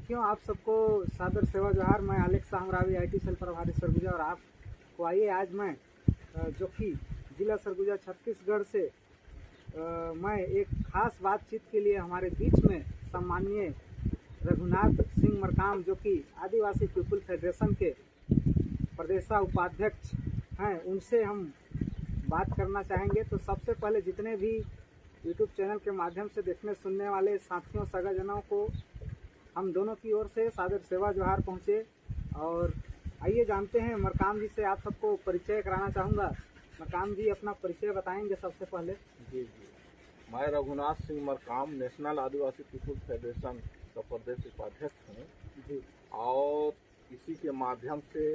साथियों, आप सबको सादर सेवा जोहार। मैं आलेख सामरावी IT सेल प्रभारी सरगुजा और आपको आइए आज मैं जो कि जिला सरगुजा छत्तीसगढ़ से मैं एक खास बातचीत के लिए हमारे बीच में सम्माननीय रघुनाथ सिंह मरकाम जो कि आदिवासी पीपुल फेडरेशन के प्रदेशा उपाध्यक्ष हैं, उनसे हम बात करना चाहेंगे। तो सबसे पहले जितने भी YouTube चैनल के माध्यम से देखने सुनने वाले साथियों सगाजनों को हम दोनों की ओर से सादर सेवा जोहार पहुँचे। और आइए जानते हैं मरकाम जी से, आप सबको परिचय कराना चाहूँगा। मरकाम जी अपना परिचय बताएंगे सबसे पहले। जी, मैं रघुनाथ सिंह मरकाम नेशनल आदिवासी पीपुल फेडरेशन का प्रदेश उपाध्यक्ष हूँ जी। और इसी के माध्यम से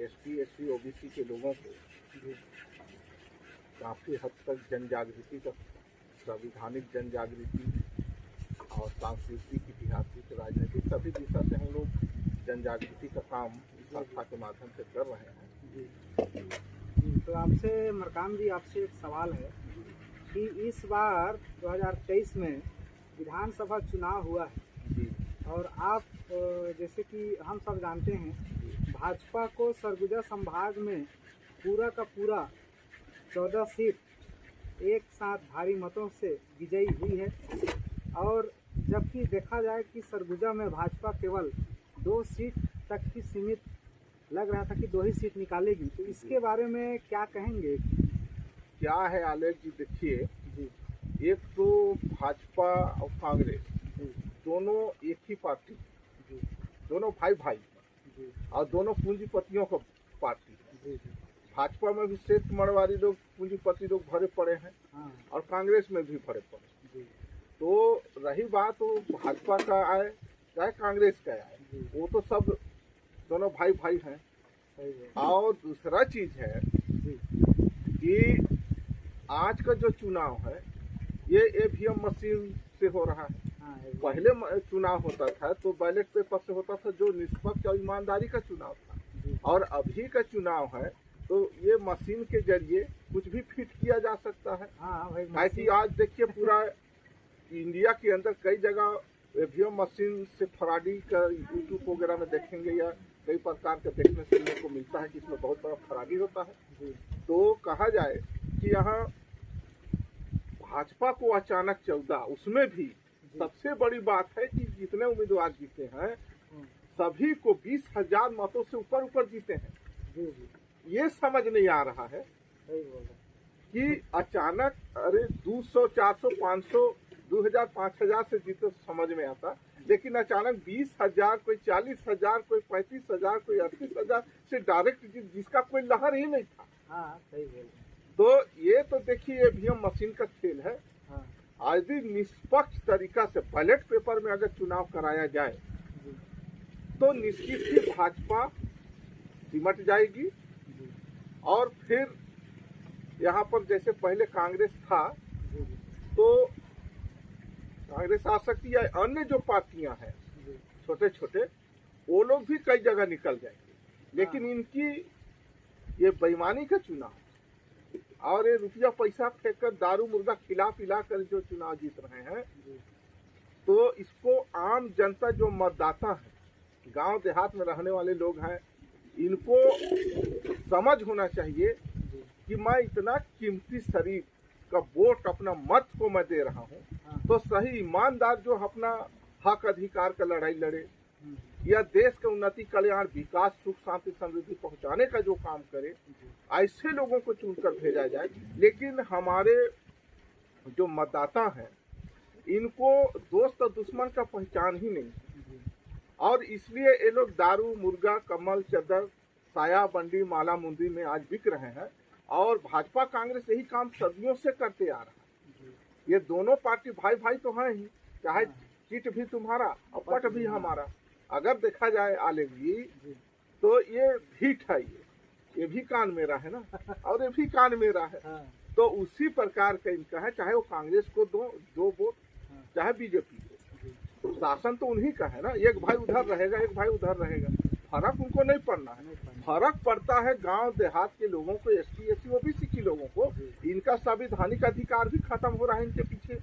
ST SC OBC के लोगों को काफ़ी हद तक जन जागृति का संवैधानिक जन जागृति और सांस्कृतिक, ऐतिहासिक, राजनीतिक सभी दिशा से हम लोग जन जागृति का काम इस संस्था के माध्यम से कर रहे हैं। जी, तो आपसे मरकाम जी, आपसे एक सवाल है कि इस बार 2023 में विधानसभा चुनाव हुआ है जी। और आप जैसे कि हम सब जानते हैं भाजपा को सरगुजा संभाग में पूरा का पूरा 14 सीट एक साथ भारी मतों से विजयी हुई है। और जबकि देखा जाए कि सरगुजा में भाजपा केवल 2 सीट तक ही सीमित लग रहा था कि 2 ही सीट निकालेगी, तो इसके बारे में क्या कहेंगे? क्या है आलेख जी, देखिए जी एक तो भाजपा और कांग्रेस दोनों एक ही पार्टी, जी दोनों भाई भाई जी और दोनों पूंजीपतियों का पार्टी है। जी जी भाजपा में भी श्वेत मड़वारी लोग पूंजीपति लोग भरे पड़े हैं हाँ और कांग्रेस में भी भरे पड़े हैं। जी तो रही बात वो भाजपा का आए चाहे कांग्रेस का आए, जी वो तो सब दोनों भाई भाई हैं। सही है। और दूसरा चीज है जी कि आज का जो चुनाव है ये EVM मशीन से हो रहा है। हाँ पहले चुनाव होता था तो बैलेट पेपर से होता था, जो निष्पक्ष और ईमानदारी का चुनाव था। जी और अभी का चुनाव है तो ये मशीन के जरिए कुछ भी फिट किया जा सकता है। हाँ भाई, ताकि आज देखिए पूरा इंडिया के अंदर कई जगह EVM मशीन से फराडी का YouTube वगैरह में देखेंगे या कई प्रकार का देखने सुनने को मिलता है कि इसमें बहुत बड़ा फराडी होता है। जी तो कहा जाए कि यहाँ भाजपा को अचानक 14, उसमें भी सबसे बड़ी बात है कि जितने उम्मीदवार जीते हैं सभी को 20,000 मतों से ऊपर जीते हैं। जी जी ये समझ नहीं आ रहा है सही बोल रहे। कि अचानक अरे 200, 400, 500, 2,000, 5,000 से जीते समझ में आता, लेकिन अचानक 20,000, कोई 40,000, कोई 35,000, कोई 38,000 से डायरेक्ट जिसका कोई लहर ही नहीं था। हाँ सही बोल रहे। तो ये तो देखिए EVM मशीन का खेल है। हाँ यदि निष्पक्ष तरीका से बैलेट पेपर में अगर चुनाव कराया जाए जी तो निश्चित ही भाजपा सिमट जाएगी। जी और फिर यहाँ पर जैसे पहले कांग्रेस था जी जी तो कांग्रेस आ सकती है, अन्य जो पार्टियां हैं जी छोटे छोटे वो लोग भी कई जगह निकल जाएंगे। लेकिन इनकी ये बेईमानी का चुनाव और ये रुपया पैसा फेंक कर दारू मुर्गा खिला पिला कर जो चुनाव जीत रहे हैं, जी तो इसको आम जनता जो मतदाता है, गांव देहात में रहने वाले लोग हैं, इनको समझ होना चाहिए जी कि मैं इतना कीमती शरीर का वोट, अपना मत को मैं दे रहा हूँ, हाँ तो सही ईमानदार जो अपना हक अधिकार का लड़ाई लड़े या देश के उन्नति, कल्याण, विकास, सुख शांति समृद्धि पहुंचाने का जो काम करे, ऐसे लोगों को चुनकर भेजा जाए। लेकिन हमारे जो मतदाता हैं इनको दोस्त और दुश्मन का पहचान ही नहीं, और इसलिए ये लोग दारू मुर्गा कम्बल चादर साया बंडी माला मुंदी में आज बिक रहे हैं। और भाजपा कांग्रेस यही काम सदियों से करते आ रहा है। ये दोनों पार्टी भाई भाई तो हैं ही, चाहे चिट भी तुम्हारा और पट भी हमारा। अगर देखा जाए आलेख जी तो ये भीट है, ये भी कान मेरा है ना और ये भी कान मेरा है। हाँ तो उसी प्रकार का इनका है, चाहे वो कांग्रेस को दो वोट चाहे बीजेपी को, शासन तो उन्हीं का है ना। एक भाई उधर रहेगा, एक भाई उधर रहेगा, फर्क उनको नहीं पड़ना है। फर्क पड़ता है गांव देहात के लोगों को, ST SC OBC के लोगों को। इनका संवैधानिक अधिकार भी खत्म हो रहा है इनके पीछे,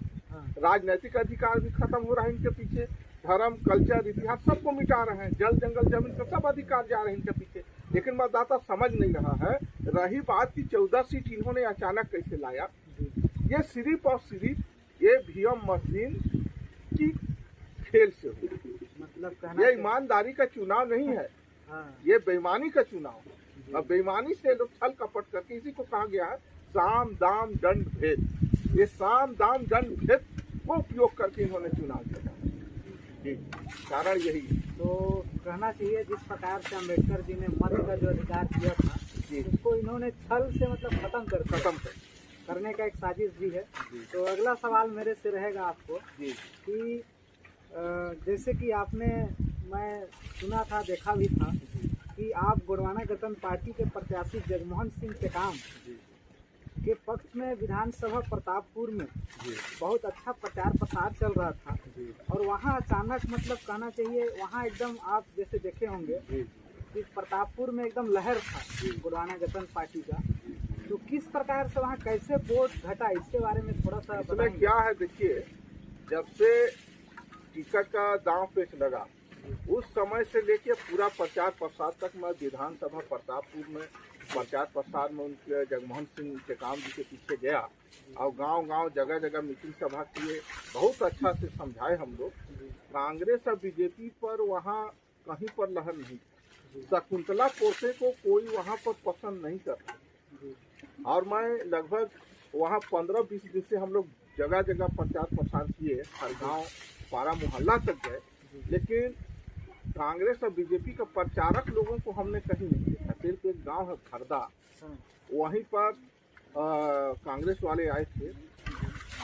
राजनीतिक अधिकार भी खत्म हो रहा है इनके पीछे। धर्म, कल्चर, इतिहास सबको मिटा रहे हैं। जल, जंगल, जमीन का सब अधिकार जा रहे हैं इनके पीछे। लेकिन मतदाता समझ नहीं रहा है। रही बात की 14 सीट इन्होंने अचानक कैसे लाया, ये सिर्फ और सिर्फ ये वीएम मशीन की खेल से हुई। मतलब ये ईमानदारी का चुनाव नहीं है, ये बेईमानी का चुनाव है। अब बेईमानी से लोग छल कपट करके, इसी को कहा गया है साम दाम दंड भेद। ये साम दाम दंड भेद को उपयोग करके इन्होंने चुनाव किया जी, कारण यही है। तो कहना चाहिए जिस प्रकार से अम्बेडकर जी ने मत का जो अधिकार दिया था उसको इन्होंने छल से मतलब खत्म करने का एक साजिश भी है। तो अगला सवाल मेरे से रहेगा आपको कि जैसे कि मैं सुना था, देखा भी था कि आप गोंडवाना गणतंत्र पार्टी के प्रत्याशी जगमोहन सिंह टेकाम के पक्ष में विधानसभा प्रतापपुर में बहुत अच्छा प्रचार प्रसार चल रहा था। और वहाँ अचानक मतलब कहना चाहिए वहाँ एकदम आप जैसे देखे होंगे कि प्रतापपुर में एकदम लहर था गोंडवाना गणतंत्र पार्टी का। तो किस प्रकार से वहाँ कैसे वोट घटा, इसके बारे में थोड़ा सा इसमें क्या है, देखिए जब से टिकट का दांव पेच लगा उस समय से लेके पूरा प्रचार प्रसार तक मैं विधानसभा प्रतापपुर में प्रचार प्रसार में उनके जगमोहन सिंह टेकाम जी के पीछे गया और गांव-गांव जगह मीटिंग सभा किए। बहुत अच्छा से समझाए हम लोग। कांग्रेस और बीजेपी पर वहाँ कहीं पर लहर नहीं थी। शकुंतला पोर्से को कोई वहाँ पर पसंद नहीं करता। और मैं लगभग वहाँ 15-20 दिन से हम लोग जगह प्रचार प्रसार किए, हर गाँव पारा मोहल्ला तक गए, लेकिन कांग्रेस और बीजेपी का प्रचारक लोगों को हमने कहीं नहीं देखा। सिर्फ एक गांव है खरदा, वहीं पर कांग्रेस वाले आए थे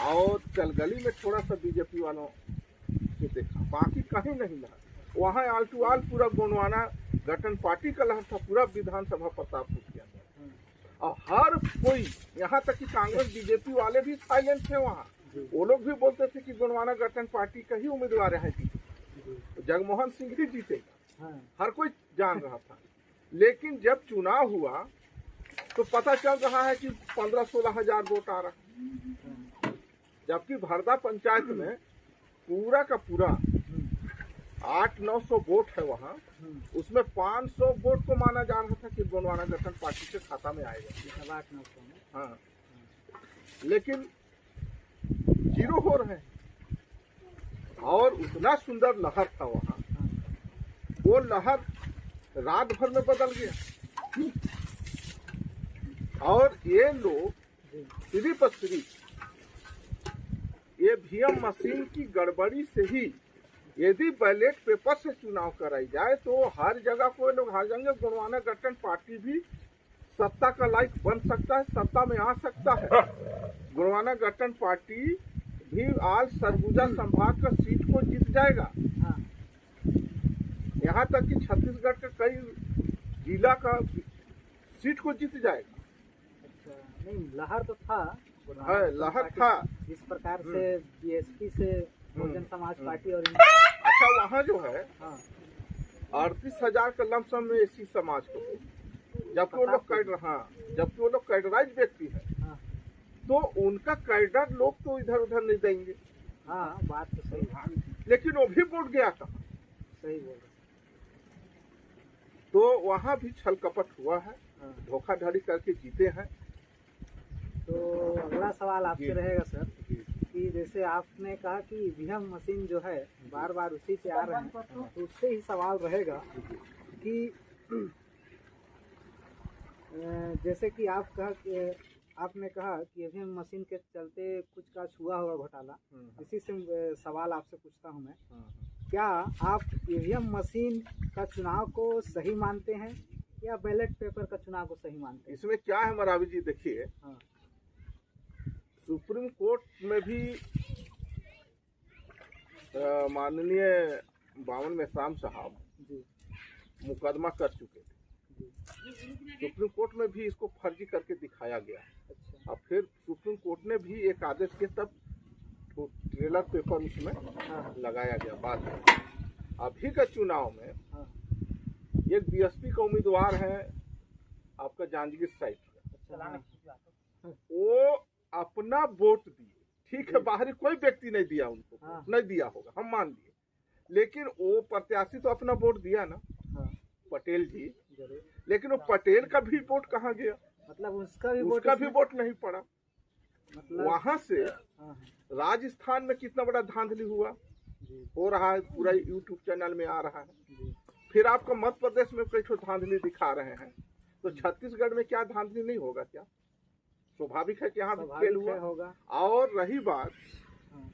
और चलगली में थोड़ा सा बीजेपी वालों से देखा, बाकी कहीं नहीं लगा। वहाँ आल टू आल पूरा गोंडवाना गठन पार्टी का लहर था, पूरा विधानसभा प्रतापपुर के अंदर। और हर कोई, यहाँ तक कि कांग्रेस बीजेपी वाले भी साइलेंट थे वहाँ। वो लोग भी बोलते थे कि गोंडवाना गठन पार्टी का ही उम्मीदवार है, जगमोहन सिंह ही जीतेगा। हर कोई जान रहा था। लेकिन जब चुनाव हुआ तो पता चल रहा है कि 15-16 हजार वोट आ रहा है, जबकि भरदा पंचायत में पूरा का पूरा 800-900 वोट है वहाँ। उसमें 500 वोट को माना जा रहा था कि गोंडवाना गठन पार्टी के खाता में आएगा। 800-900 में हाँ, लेकिन 0 हो रहे हैं। और उतना सुंदर लहर था वहाँ, वो लहर रात भर में बदल गया। और ये लोग सिर्फ ये वीएम मशीन की गड़बड़ी से ही, यदि बैलेट पेपर से चुनाव कराई जाए तो हर जगह कोई लोग हार जाएंगे। गोंडवाना गठन पार्टी भी सत्ता का लायक बन सकता है, सत्ता में आ सकता है। गोंडवाना गठन पार्टी भी आज सरगुजा संभाग का सीट को जीत जाएगा। यहाँ तक कि छत्तीसगढ़ के कई जिला का सीट को जीत जाएगा। अच्छा, नहीं लहर तो था, लहर था। इस प्रकार से बीएसपी से बहुजन समाज पार्टी और अच्छा, वहाँ जो है 38,000 का लमसम में एसी समाज को, जबकि वो लोग कैडराइज व्यक्ति है, तो उनका कैडर लोग तो इधर उधर नहीं देंगे। हाँ, बात तो सही है, लेकिन वो भी वोट गया था। सही बोल रहे। तो वहाँ भी छल कपट हुआ है, धोखाधड़ी करके जीते हैं। तो अगला सवाल आपसे रहेगा सर कि जैसे आपने कहा कि वीएम मशीन जो है बार बार उसी से आ रहे हैं, तो उससे ही सवाल रहेगा कि जैसे कि आपने कहा कि ईवीएम मशीन के चलते कुछ का छुआ हुआ घोटाला, इसी से सवाल आपसे पूछता हूं मैं, क्या आप ईवीएम मशीन का चुनाव को सही मानते हैं या बैलेट पेपर का चुनाव को सही मानते हैं? इसमें क्या है मरावी जी, देखिए सुप्रीम कोर्ट में भी माननीय बावन मेहसान साहब मुकदमा कर चुके थे। सुप्रीम कोर्ट में भी इसको फर्जी करके दिखाया गया। अच्छा। और फिर सुप्रीम कोर्ट ने भी एक आदेश के तब तो ट्रेलर पेपर उसमें लगाया गया। बाद में अभी का चुनाव में एक बीएसपी का उम्मीदवार है आपका जांजगीर साइड का, वो अपना वोट दिए, ठीक है, बाहरी कोई व्यक्ति नहीं दिया उनको, नहीं दिया होगा, हम मान लिए, लेकिन वो प्रत्याशी तो अपना वोट दिया ना, हाँ पटेल जी, जरूर। लेकिन वो पटेल का भी वोट कहाँ गया? मतलब उसका भी उसका भी वोट नहीं पड़ा। मतलब वहां से हाँ हाँ राजस्थान में कितना बड़ा धांधली हुआ, जी हो रहा है, पूरा यूट्यूब चैनल में आ रहा है। जी फिर आपको मध्य प्रदेश में कई ठो धांधली दिखा रहे हैं, तो छत्तीसगढ़ में क्या धांधली नहीं होगा क्या? स्वाभाविक है कि यहाँ भी खेल स्वाभाविक है हुआ। होगा। और रही बात हाँ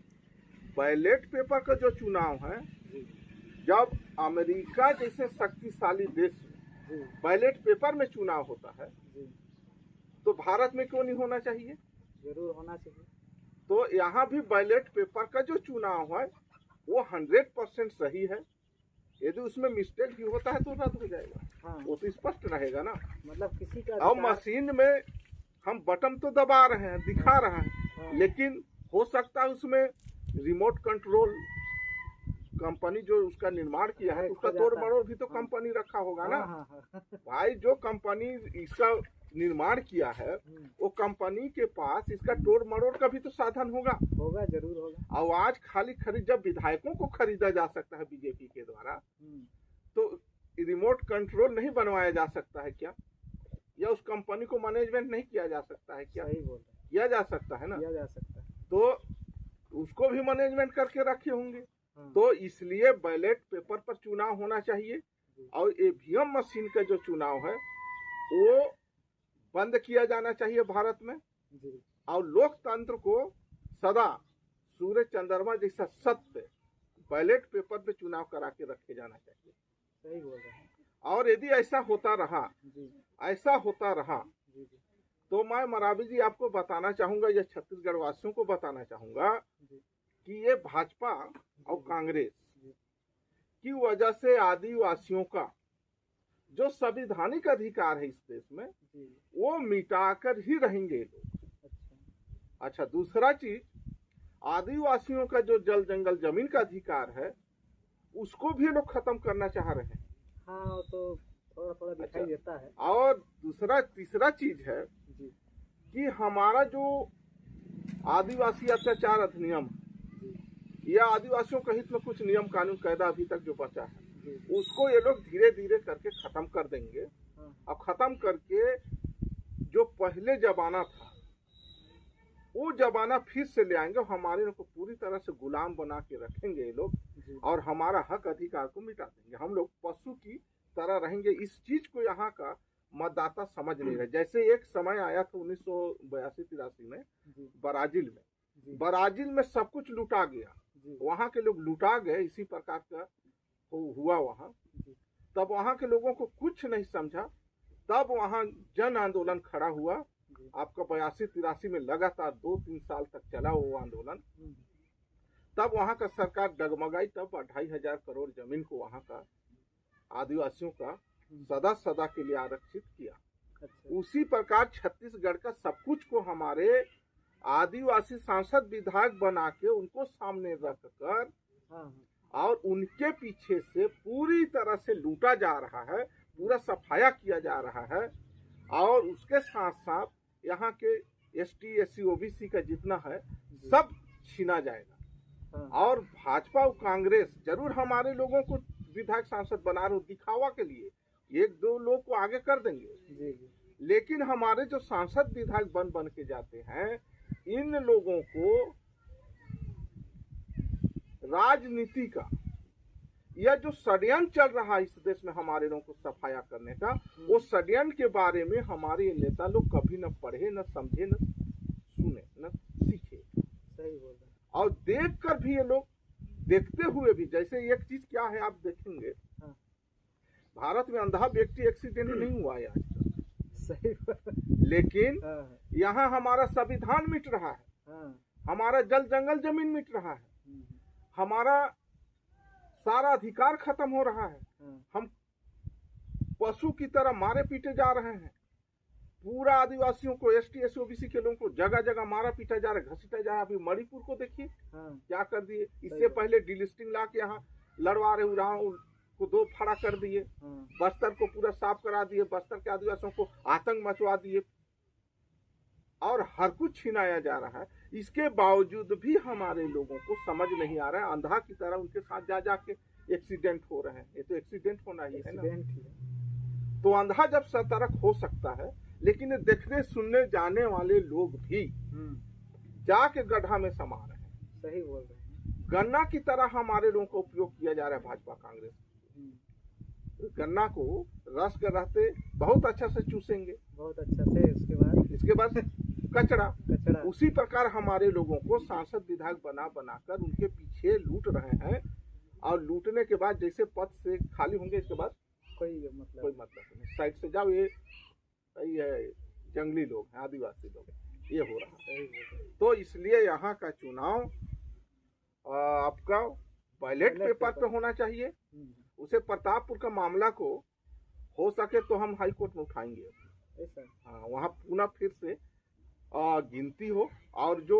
बैलेट पेपर का जो चुनाव है, जी जब अमेरिका जैसे शक्तिशाली देश में जी बैलेट पेपर में चुनाव होता है, जी तो भारत में क्यों नहीं होना चाहिए? जरूर होना चाहिए। तो यहाँ भी बैलेट पेपर का जो चुनाव है वो 100% सही है। यदि उसमें मिस्टेक भी होता है तो रद्द हो जाएगा, हाँ वो तो स्पष्ट रहेगा ना। मतलब किसी का और अधिकार- मशीन में हम बटन तो दबा रहे हैं, दिखा रहे हैं, हाँ, लेकिन हो सकता है उसमें रिमोट कंट्रोल कंपनी जो उसका निर्माण किया है, उसका तोड़ मरोड़ भी तो हाँ। कंपनी रखा होगा ना। हाँ हाँ हाँ भाई जो कंपनी इसका निर्माण किया है वो कंपनी के पास इसका तोड़ मरोड़ का भी तो साधन होगा। होगा जरूर होगा। और आज खाली खरीद, जब विधायकों को खरीदा जा सकता है बीजेपी के द्वारा, तो रिमोट कंट्रोल नहीं बनवाया जा सकता है क्या? या उस कंपनी को मैनेजमेंट नहीं किया जा सकता है क्या? सही बोल रहे हैं, किया जा सकता है ना। किया जा सकता है। तो उसको भी मैनेजमेंट करके रखे होंगे। हाँ, तो इसलिए बैलेट पेपर पर चुनाव होना चाहिए और ईवीएम मशीन का जो चुनाव है वो बंद किया जाना चाहिए भारत में। जी और लोकतंत्र को सदा सूर्य चंद्रमा जैसा सत्य बैलेट पेपर पे चुनाव करा के रखे जाना चाहिए। सही बोल रहे हैं। और यदि ऐसा होता रहा, जी ऐसा होता रहा, जी जी तो मैं मरावी जी आपको बताना चाहूंगा, या छत्तीसगढ़ वासियों को बताना चाहूंगा जी कि ये भाजपा और कांग्रेस जी की वजह से आदिवासियों का जो संवैधानिक अधिकार है इस देश में जी वो मिटाकर ही रहेंगे ये लोग। अच्छा अच्छा, दूसरा चीज, आदिवासियों का जो जल जंगल जमीन का अधिकार है उसको भी लोग खत्म करना चाह रहे हैं। हाँ वो तो थोड़ा थोड़ा दिखाई अच्छा। देता है। और दूसरा तीसरा चीज है जी कि हमारा जो आदिवासी अत्याचार अधिनियम, जी या आदिवासियों के हित में कुछ नियम कानून कायदा अभी तक जो बचा है, जी उसको ये लोग धीरे धीरे करके खत्म कर देंगे। हाँ अब खत्म करके जो पहले जमाना था वो जमाना फिर से ले आएंगे, हमारे लोग को पूरी तरह से गुलाम बना के रखेंगे ये लोग जी और हमारा हक अधिकार को मिटा देंगे। हम लोग पशु की तरह रहेंगे। इस चीज को यहाँ का मतदाता समझ नहीं रहे। जैसे एक समय आया था 1982-83 में जी ब्राजील में, जी ब्राजील में सब कुछ लुटा गया, जी वहाँ के लोग लुटा गए, इसी प्रकार का हुआ वहाँ। जी तब वहाँ के लोगों को कुछ नहीं समझा, तब वहाँ जन आंदोलन खड़ा हुआ। जी आपका 82-83 में लगातार 2-3 साल तक चला वो आंदोलन। हम्म, तब वहाँ का सरकार डगमगाई, तब 2,500 करोड़ जमीन को वहाँ का आदिवासियों का सदा सदा के लिए आरक्षित किया। अच्छा उसी प्रकार छत्तीसगढ़ का सब कुछ को हमारे आदिवासी सांसद विधायक बना के उनको सामने रखकर हाँ हाँ और उनके पीछे से पूरी तरह से लूटा जा रहा है, पूरा सफाया किया जा रहा है। और उसके साथ साथ यहाँ के ST SC OBC का जितना है सब छीना जाएगा। हाँ और भाजपा और कांग्रेस जरूर हमारे लोगों को विधायक सांसद बना रहे हो दिखावा के लिए, एक दो लोग को आगे कर देंगे, जी जी लेकिन हमारे जो सांसद विधायक बन के जाते हैं, इन लोगों को राजनीति का यह जो षड्यंत्र चल रहा है इस देश में हमारे लोगों को सफाया करने का, वो षड्यंत्र के बारे में हमारे नेता लोग कभी न पढ़े, न समझे, न सुने, न सीखे। सही बोल रहे हैं। और देख कर भी ये लोग, देखते हुए भी, जैसे एक चीज क्या है आप देखेंगे, हाँ भारत में अंधा व्यक्ति एक्सीडेंट नहीं हुआ है आज तक, सही बात। लेकिन हाँ यहाँ हमारा संविधान मिट रहा है, हाँ हमारा जल जंगल जमीन मिट रहा है, हमारा सारा अधिकार खत्म हो रहा है, हाँ हम पशु की तरह मारे पीटे जा रहे हैं। पूरा आदिवासियों को, ST SC OBC के लोगों को जगह जगह मारा पीटा जा रहा है, घसीटा जा रहा है। अभी मणिपुर को देखिए हाँ क्या कर दिए। इससे पहले डिलिस्टिंग ला के यहाँ लड़वा रहे, उड़ाओ को 2 फाड़ा कर दिए। हाँ बस्तर को पूरा साफ करा दिए, बस्तर के आदिवासियों को आतंक मचवा दिए। और हर कुछ छीनाया जा रहा है। इसके बावजूद भी हमारे लोगों को समझ नहीं आ रहा है, अंधा की तरह उनके साथ जा जाके एक्सीडेंट हो रहे हैं। ये तो एक्सीडेंट होना ही है ना। एक्सीडेंट ही है। तो अंधा जब सतर्क हो सकता है, लेकिन ये देखने सुनने जाने वाले लोग भी जाके गड्ढा में समा रहे हैं। सही बोल रहे हैं। गन्ना की तरह हमारे लोगों का उपयोग किया जा रहा है भाजपा कांग्रेस। गन्ना को रस के रहते बहुत अच्छा से चूसेंगे, बहुत अच्छा से, इसके बाद कचरा। कचरा उसी प्रकार हमारे लोगों को सांसद विधायक बना बनाकर उनके पीछे लूट रहे हैं, और लूटने के बाद जैसे पद से खाली होंगे इसके बाद कोई मतलब नहीं। साइड से जाओ, ये जंगली लोग हैं, आदिवासी लोग हैं, ये हो रहा है। तो इसलिए यहाँ का चुनाव आपका बैलेट पेपर पे होना चाहिए। उसे प्रतापपुर का मामला को हो सके तो हम हाई कोर्ट में उठाएंगे। हाँ, वहाँ पुनः फिर से गिनती हो, और जो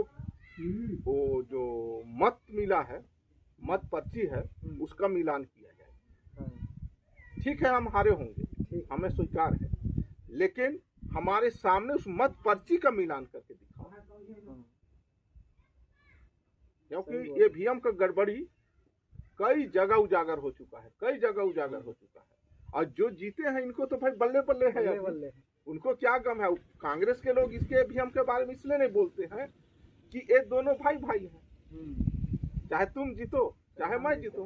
मत मिला है, मत पर्ची है, उसका मिलान किया जाए। ठीक है, हम हारे होंगे, हमें स्वीकार है, लेकिन हमारे सामने उस मत पर्ची का मिलान करके दिखाओ, क्योंकि ईवीएम का गड़बड़ी कई जगह उजागर हो चुका है, और जो जीते हैं इनको तो भाई बल्ले बल्ले है। उनको क्या गम है? कांग्रेस के लोग इसके ईवीएम के बारे में इसलिए नहीं बोलते हैं कि ये दोनों भाई भाई हैं, चाहे तुम जीतो चाहे मैं जीतो,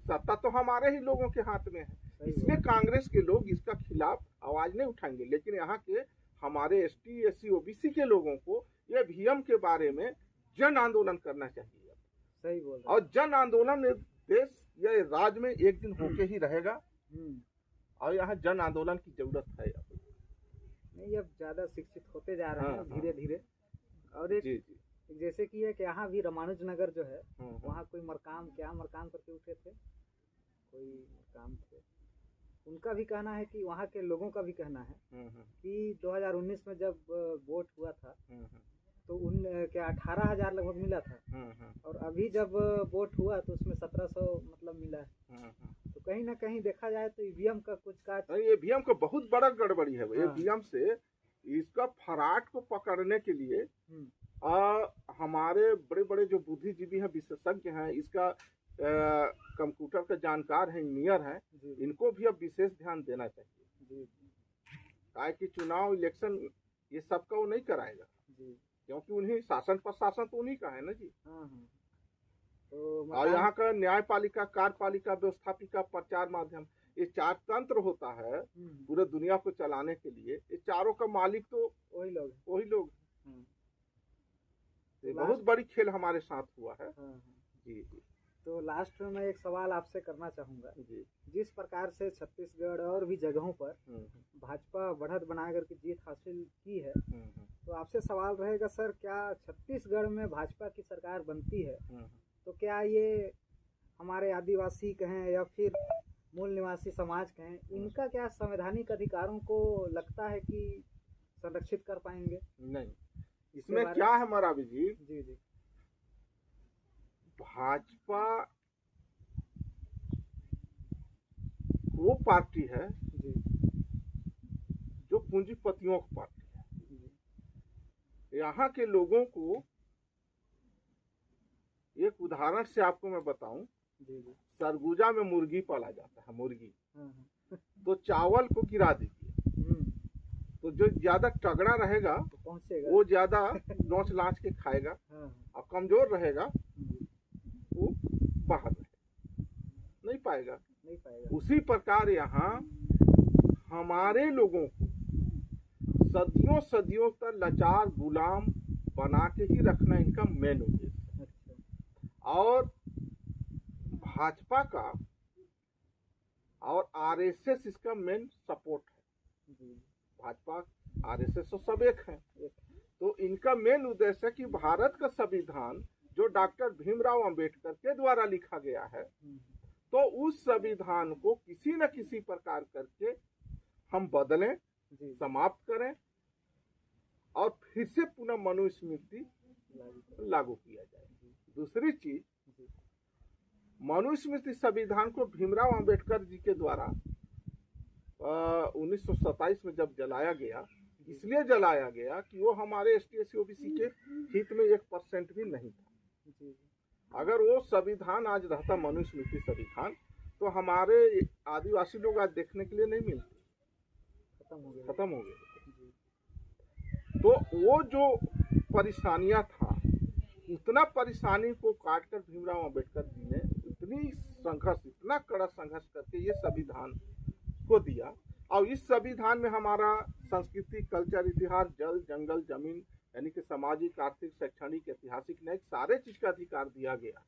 सत्ता तो हमारे ही लोगों के हाथ में है। इसलिए कांग्रेस के लोग इसका खिलाफ आवाज नहीं उठाएंगे, लेकिन यहाँ के हमारे ST SC OBC के लोगों को ये ईवीएम के बारे में जन आंदोलन करना चाहिए। सही बोल रहे हैं। और जन आंदोलन देश या राज्य में एक दिन होके ही रहेगा, और यहाँ जन आंदोलन की जरूरत है। नहीं, अब ज्यादा शिक्षित होते जा रहे हैं धीरे धीरे। और एक जैसे कि है कि यहाँ भी रामानुजनगर जो है, वहाँ कोई मरकाम करके उठे थे, कोई मरकाम थे, उनका भी कहना है कि वहाँ के लोगों का भी कहना है कि 2019 में जब वोट हुआ था तो उन क्या 18,000 लगभग मिला था, और अभी जब वोट हुआ तो उसमें 1700 मतलब मिला है। तो कहीं ना कहीं देखा जाए तो ईवीएम का कुछ काज, ईवीएम का बहुत बड़ा गड़बड़ी है। ईवीएम से इसका फराट को पकड़ने के लिए हमारे बड़े बड़े जो बुद्धिजीवी हैं, विशेषज्ञ हैं, इसका कंप्यूटर का जानकार है, इंजीनियर है, इनको भी अब विशेष ध्यान देना चाहिए। काहे कि चुनाव इलेक्शन ये सबका वो नहीं कराएगा, क्योंकि उन्हीं शासन प्रशासन तो उन्हीं का है ना जी। तो और यहाँ का न्यायपालिका, कार्यपालिका, व्यवस्थापिका, प्रचार माध्यम, ये 4 तंत्र होता है पूरे दुनिया को चलाने के लिए। ये चारों का मालिक तो वही लोग। ये बहुत बड़ी खेल हमारे साथ हुआ है। जी। तो लास्ट में मैं एक सवाल आपसे करना चाहूँगा। जिस प्रकार से छत्तीसगढ़ और भी जगहों पर भाजपा बढ़त बना करके जीत हासिल की है, तो आपसे सवाल रहेगा सर, क्या छत्तीसगढ़ में भाजपा की सरकार बनती है तो क्या ये हमारे आदिवासी कहें या फिर मूल निवासी समाज कहें, इनका क्या संवैधानिक अधिकारों को लगता है कि संरक्षित कर पाएंगे? नहीं, इसमें क्या है मरावी जी, भाजपा वो पार्टी है जो पूंजीपतियों की पार्टी है। यहाँ के लोगों को एक उदाहरण से आपको मैं बताऊं, सरगुजा में मुर्गी पाला जाता है, मुर्गी तो चावल को गिरा दीजिए तो जो ज्यादा तगड़ा रहेगा वो ज्यादा नोच लाच के खाएगा, और कमजोर रहेगा वो बाहर नहीं पाएगा। उसी प्रकार यहाँ हमारे लोगों को सदियों तक लाचार गुलाम बना के ही रखना इनका मेन उद्देश्य है। और भाजपा का और RSS इसका मेन सपोर्ट है। भाजपा RSS तो सब एक है। तो इनका मेन उद्देश्य है कि भारत का संविधान जो डॉक्टर भीमराव अंबेडकर के द्वारा लिखा गया है, तो उस संविधान को किसी न किसी प्रकार करके हम बदलें, समाप्त करें, और फिर से पुनः मनुस्मृति लागू किया जाए। दूसरी चीज, मनुस्मृति संविधान को भीमराव अंबेडकर जी के द्वारा 1927 में जब जलाया गया, इसलिए जलाया गया कि वो हमारे ST/SC OBC के हित में 1% भी नहीं था। अगर वो संविधान आज रहता मनुस्मृति संविधान, तो हमारे आदिवासी लोग आज देखने के लिए नहीं मिलते, खत्म हो गए। तो वो जो परेशानियां था, उतना परेशानी को काट कर भीमराव अम्बेडकर जी ने इतना कड़ा संघर्ष करके ये संविधान को दिया। और इस संविधान में हमारा संस्कृति, कल्चर, इतिहास, जल, जंगल, जमीन, यानी कि सामाजिक, आर्थिक, शैक्षणिक, ऐतिहासिक, न्यायिक सारे चीज का अधिकार दिया गया है।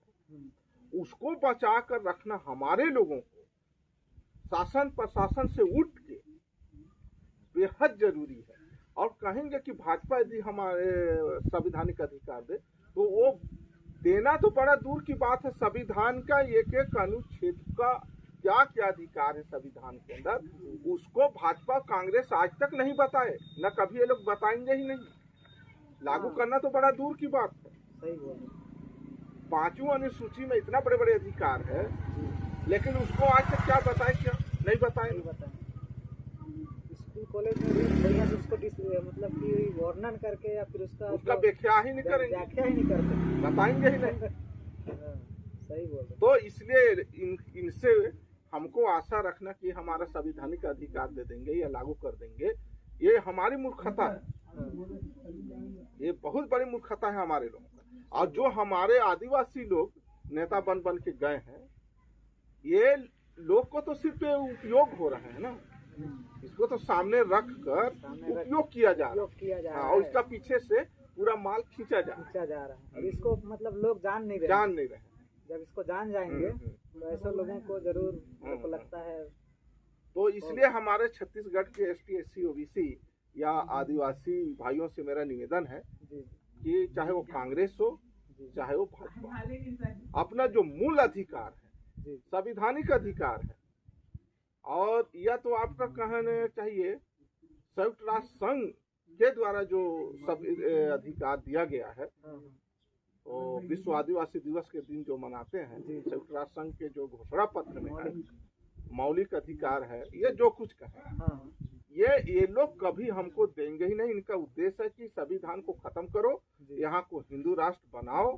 उसको बचा कर रखना हमारे लोगों को शासन प्रशासन से उठ के बेहद जरूरी है। और कहेंगे कि भाजपा यदि हमारे संवैधानिक अधिकार दे, तो वो देना तो बड़ा दूर की बात है। संविधान का एक एक अनुच्छेद का क्या क्या अधिकार है संविधान के अंदर, उसको भाजपा कांग्रेस आज तक नहीं बताए, न कभी ये लोग बताएंगे ही नहीं। लागू करना तो बड़ा दूर की बात है। सही बोल। 5वीं अनुसूची में इतना बड़े बड़े अधिकार है, लेकिन उसको आज तक क्या बताए, क्या नहीं बताए। स्कूल कॉलेज में भी बढ़िया से उसको मतलब कि वर्णन करके या फिर उसका व्याख्या ही नहीं करेंगे, व्याख्या ही नहीं करते, बताएंगे ही नहीं। सही बोल। तो इसलिए इनसे हमको आशा रखना कि हमारा संवैधानिक अधिकार दे देंगे या लागू कर देंगे, ये हमारी मूर्खता है। ये बहुत बड़ी मूर्खता है हमारे लोगों का। और जो हमारे आदिवासी लोग नेता बन बन के गए हैं, ये लोग को तो सिर्फ उपयोग हो रहा है ना, इसको तो सामने रख कर उपयोग किया जा रहा है, और इसका पीछे से पूरा माल खींचा जा रहा है। और इसको मतलब लोग जान नहीं रहे। जब इसको जान जाएंगे तो ऐसे लोगों को जरूर को लगता है। तो इसलिए हमारे छत्तीसगढ़ के ST/SC OBC या आदिवासी भाइयों से मेरा निवेदन है कि चाहे वो कांग्रेस हो चाहे वो भाजपा, अपना जो मूल अधिकार है, संवैधानिक अधिकार है, और या तो आपका कहना चाहिए संयुक्त राष्ट्र संघ के द्वारा जो सब अधिकार दिया गया है, तो विश्व आदिवासी दिवस के दिन जो मनाते हैं, संयुक्त राष्ट्र संघ के जो घोषणा पत्र में है, मौलिक अधिकार है, ये जो कुछ कहे, ये लोग कभी हमको देंगे ही नहीं। इनका उद्देश्य है कि संविधान को खत्म करो, यहाँ को हिंदू राष्ट्र बनाओ,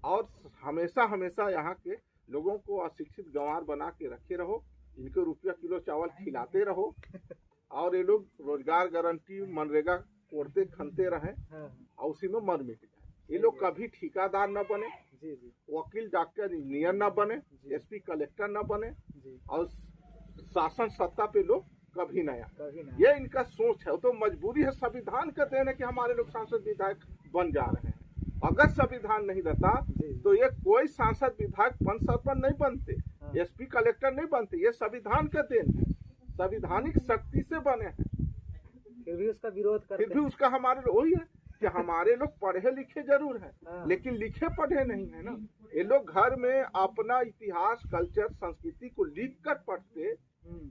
और हमेशा हमेशा यहाँ के लोगों को अशिक्षित गंवार बना के रखे रहो, इनको रुपया किलो चावल खिलाते रहो, और ये लोग रोजगार गारंटी मनरेगा कोड़ते खनते रहे, और उसी में मर मिट जाए। ये लोग कभी ठेकेदार न बने, वकील, डॉक्टर, इंजीनियर न बने, SP कलेक्टर न बने, और शासन सत्ता पे लोग कभी नहीं आए। ये इनका सोच है। तो मजबूरी है संविधान का देने कि हमारे लोग सांसद विधायक बन जा रहे हैं। अगर संविधान नहीं रहता तो ये कोई सांसद विधायक पंच सरपंच नहीं बनते, SP कलेक्टर नहीं बनते। ये संविधान का देन है, संवैधानिक शक्ति से बने हैं। फिर भी उसका विरोध करते, फिर भी उसका हमारे वही है कि हमारे लोग पढ़े लिखे जरूर हैं, लेकिन लिखे पढ़े नहीं है ना। ये लोग घर में अपना इतिहास, कल्चर, संस्कृति को लिख कर पढ़ते,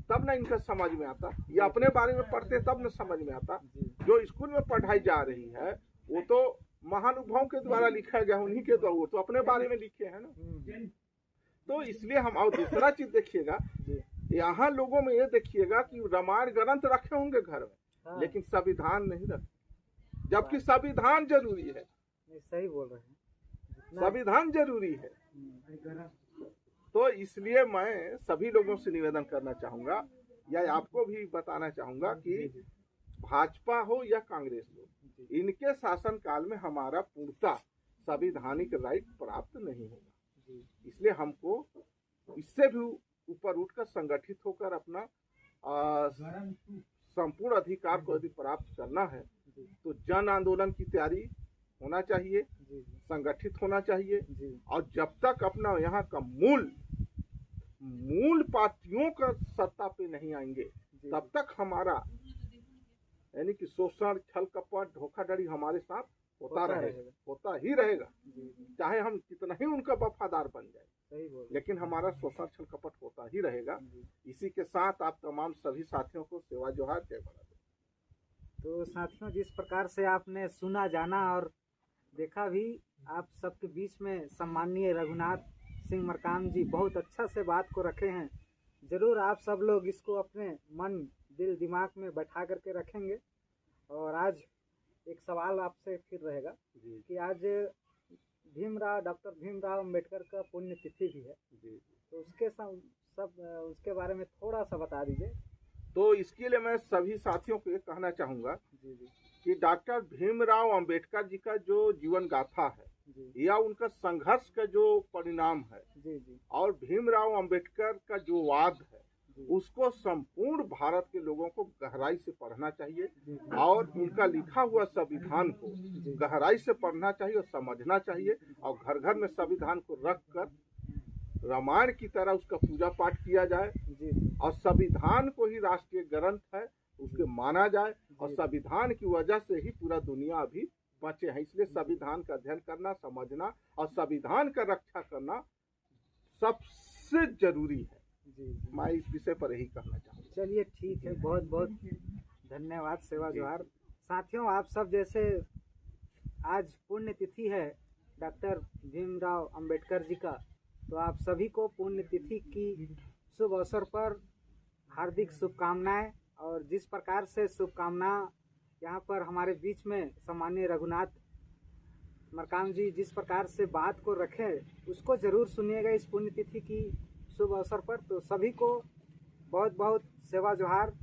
तब ना इनका समझ में आता। ये अपने बारे में पढ़ते तब न समझ में आता। जो स्कूल में पढ़ाई जा रही है वो तो महानुभवों के द्वारा लिखा गया, उन्हीं के द्वारा, वो तो अपने बारे में लिखे है ना। तो इसलिए हम, और दूसरा चीज देखिएगा, यहाँ लोगों में ये देखिएगा कि रामायण ग्रंथ रखे होंगे घर में, लेकिन संविधान नहीं रखे, जबकि संविधान जरूरी है। सही बोल रहे हैं, संविधान जरूरी है। तो इसलिए मैं सभी लोगों से निवेदन करना चाहूंगा, या आपको भी बताना चाहूंगा कि भाजपा हो या कांग्रेस हो, इनके शासन काल में हमारा पूर्णतः संवैधानिक राइट प्राप्त नहीं होगा। इसलिए हमको इससे भी ऊपर उठकर संगठित होकर अपना संपूर्ण अधिकार को यदि प्राप्त करना है, तो जन आंदोलन की तैयारी होना चाहिए, संगठित होना चाहिए। और जब तक अपना यहाँ का मूल पार्टियों का सत्ता पे नहीं आएंगे, तब तक हमारा यानी कि शोषण, छल कपट, धोखाधड़ी हमारे साथ होता ही रहेगा, चाहे हम कितना ही उनका वफादार बन जाए, लेकिन हमारा शोषण, छल कपट होता ही रहेगा। इसी के साथ आप तमाम सभी साथियों को सेवा जोहार, जय भारत। तो साथियों, जिस प्रकार से आपने सुना, जाना और देखा भी, आप सबके बीच में सम्माननीय रघुनाथ सिंह मरकाम जी बहुत अच्छा से बात को रखे हैं। ज़रूर आप सब लोग इसको अपने मन, दिल, दिमाग में बैठा करके रखेंगे और आज एक सवाल आपसे फिर रहेगा जी कि आज डॉक्टर भीमराव अंबेडकर का पुण्यतिथि भी है, जी। तो उसके बारे में थोड़ा सा बता दीजिए। तो इसके लिए मैं सभी साथियों को ये कहना चाहूँगा जी जी कि डॉक्टर भीमराव अंबेडकर जी का जो जीवन गाथा है जी या उनका संघर्ष का जो परिणाम है जी जी और भीमराव अंबेडकर का जो वाद है जी उसको संपूर्ण भारत के लोगों को गहराई से पढ़ना चाहिए जी और उनका लिखा हुआ संविधान को गहराई से पढ़ना चाहिए और समझना चाहिए और घर घर में संविधान को रख कर रामायण की तरह उसका पूजा पाठ किया जाए जी और संविधान को ही राष्ट्रीय ग्रंथ है उसके माना जाए और संविधान की वजह से ही पूरा दुनिया अभी बचे हैं। इसलिए संविधान का अध्ययन करना, समझना और संविधान का रक्षा करना सबसे जरूरी है। जी मैं इस विषय पर यही कहना चाहूँगा। चलिए ठीक है, बहुत बहुत धन्यवाद सेवा जोहार। साथियों, आप सब जैसे आज पुण्यतिथि है डॉक्टर भीमराव अंबेडकर जी का, तो आप सभी को पुण्यतिथि की शुभ अवसर पर हार्दिक शुभकामनाएं। और जिस प्रकार से शुभकामना यहाँ पर हमारे बीच में सम्माननीय रघुनाथ मरकाम जी जिस प्रकार से बात को रखे उसको जरूर सुनिएगा इस पुण्यतिथि की शुभ अवसर पर। तो सभी को बहुत बहुत सेवा जोहार।